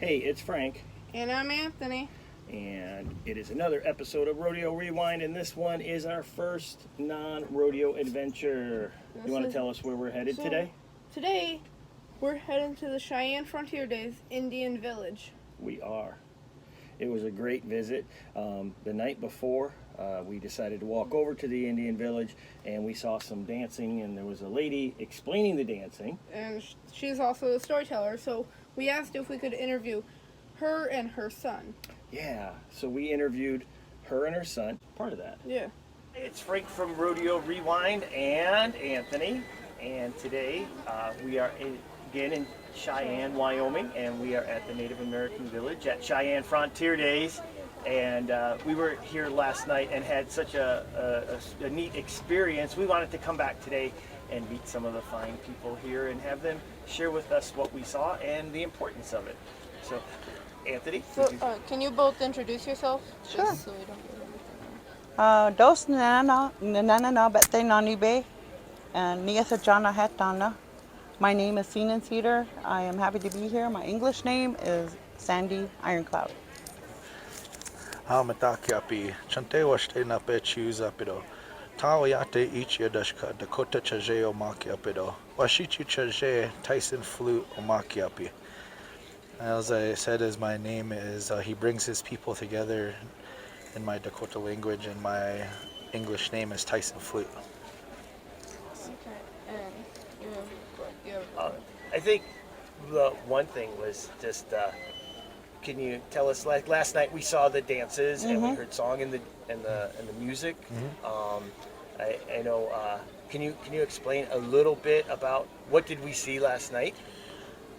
Hey, it's Frank. And I'm Anthony. And it is another episode of Rodeo Rewind, and this one is our first non-rodeo adventure. You want to tell us where we're headed today? Today, we're heading to the Cheyenne Frontier Days Indian Village. We are. It was a great visit. The night before, we decided to walk over to the Indian Village, and we saw some dancing, and there was a lady explaining the dancing. And she's also a storyteller, so we asked if we could interview her and her son. Yeah, so we interviewed her and her son, part of that. Yeah. It's Frank from Rodeo Rewind and Anthony, and today we are again in Cheyenne, Wyoming, and we are at the Native American Village at Cheyenne Frontier Days. And we were here last night and had such a neat experience. We wanted to come back today and meet some of the fine people here and have them share with us what we saw and the importance of it. So, Anthony? So, can you both introduce yourself? Sure. Just so we don't get everything. Dos nanana bete nanibe and niasa jana hetana. My name is Sinan Cedar. I am happy to be here. My English name is Sandy Ironcloud. Mataki chante washte na pe choose apido. Tawayate each yadashka Dakota chaje omaki apido. Washichu chaje Tyson flute omaki api. As I said, as my name is, he brings his people together in my Dakota language, and my English name is Tyson Flute. Okay. And I think the one thing was just, can you tell us, like last night we saw the dances and we heard song and the music. I know. Can you explain a little bit about what did we see last night?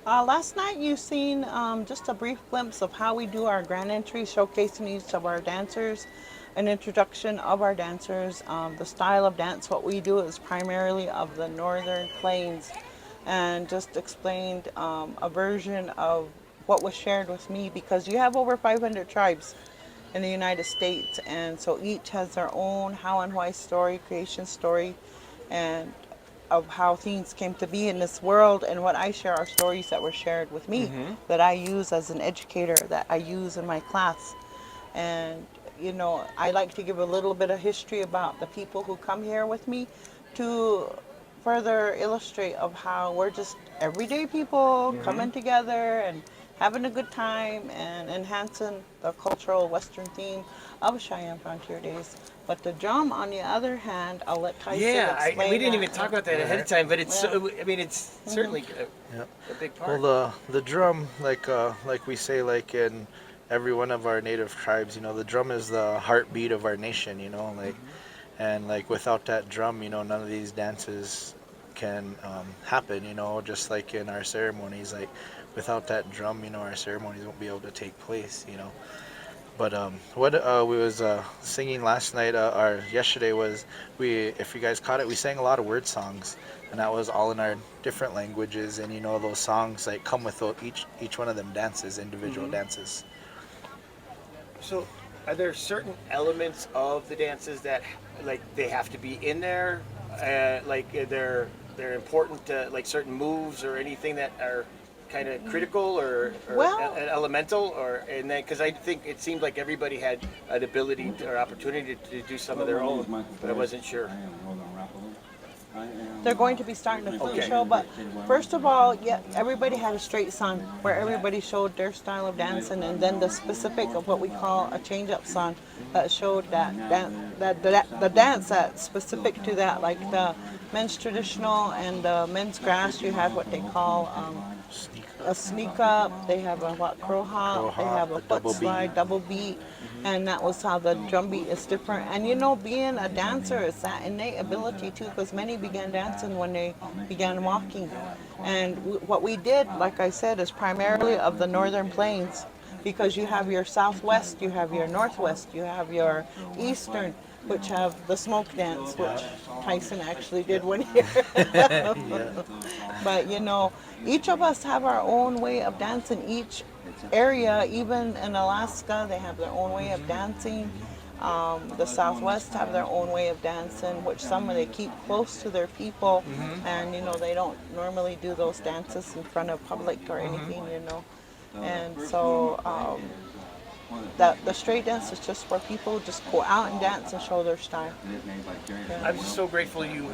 Last night you've seen just a brief glimpse of how we do our grand entry, showcasing each of our dancers, an introduction of our dancers, the style of dance. What we do is primarily of the northern plains, and just explained a version of what was shared with me, because you have over 500 tribes in the United States, and so each has their own how and why story, creation story, and of how things came to be in this world. And what I share are stories that were shared with me, that I use as an educator, that I use in my class. And you know, I like to give a little bit of history about the people who come here with me to further illustrate of how we're just everyday people coming together and having a good time and enhancing the cultural Western theme of Cheyenne Frontier Days. But the drum, on the other hand, I'll let Tyson explain. We didn't even talk about that ahead of time, but it's it's certainly a big part. Well, the drum, like we say, like in every one of our native tribes, you know, the drum is the heartbeat of our nation, you know, like, and like without that drum, you know, none of these dances can happen, you know, just like in our ceremonies, like without that drum, you know, our ceremonies won't be able to take place, you know. But what we was singing last night, or yesterday, was if you guys caught it, we sang a lot of word songs, and that was all in our different languages. And you know, those songs like come with each one of them dances, individual dances. So, are there certain elements of the dances that like they have to be in there, like they're important, like certain moves or anything that are kind of critical or elemental, or and then because I think it seemed like everybody had an ability or opportunity to do some of their own, but I wasn't sure. They're going to be starting the food show, but first of all, yeah, everybody had a straight song where everybody showed their style of dancing, and then the specific of what we call a change-up song that showed the dance that's specific to that, like the men's traditional and the men's grass. You had what they call a sneak up, they have a crow hop, they have a foot slide, double beat, and that was how the drum beat is different. And you know, being a dancer is that innate ability too, because many began dancing when they began walking. And what we did, like I said, is primarily of the northern plains, because you have your southwest, you have your northwest, you have your eastern, which have the smoke dance, which Tyson actually did one year. But you know, each of us have our own way of dancing. Each area, even in Alaska, they have their own way of dancing. The Southwest have their own way of dancing, which some they keep close to their people, and you know, they don't normally do those dances in front of public or anything, you know. And so that the straight dance is just where people just go out and dance and show their style. I'm just so grateful you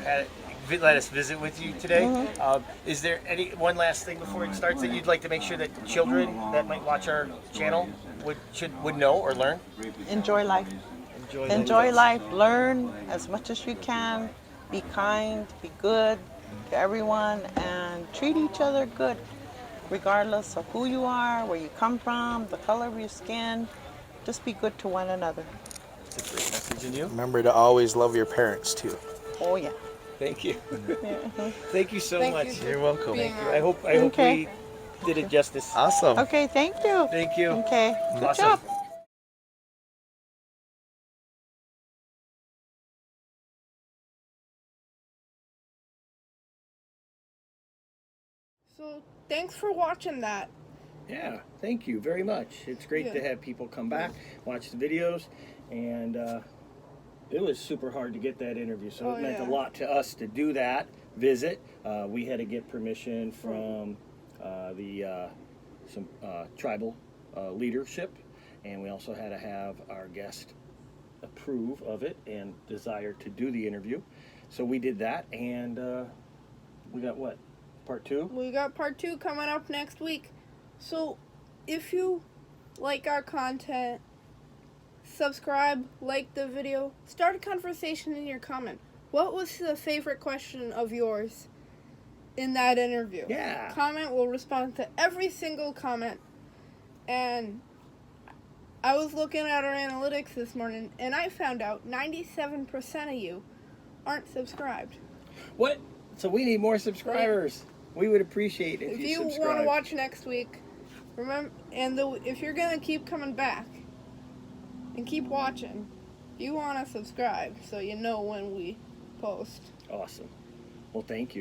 let us visit with you today. Is there one last thing before it starts that you'd like to make sure that children that might watch our channel would know or learn? Enjoy life. Enjoy life. Learn as much as you can. Be kind. Be good to everyone, and treat each other good, regardless of who you are, where you come from, the color of your skin. Just be good to one another. That's a great message in you. Remember to always love your parents too. Oh yeah. Thank you. Yeah. Thank you so Thank much. you for You're welcome. being I hope we did it justice. Awesome. Okay, thank you. Thank you. Okay, good Awesome. job. So thanks for watching that. Yeah, thank you very much. It's great to have people come back, watch the videos, and it was super hard to get that interview, so it meant a lot to us to do that visit. We had to get permission from some tribal leadership, and we also had to have our guest approve of it and desire to do the interview. So we did that, and we got what? Part 2? We got part 2 coming up next week. So if you like our content, subscribe, like the video, start a conversation in your comment. What was the favorite question of yours in that interview? Yeah. Comment, we'll respond to every single comment. And I was looking at our analytics this morning, and I found out 97% of you aren't subscribed. What? So we need more subscribers. We would appreciate it If if you subscribe. want to watch next week, remember, and if you're gonna keep coming back and keep watching, you want to subscribe so you know when we post. Awesome. Well, thank you.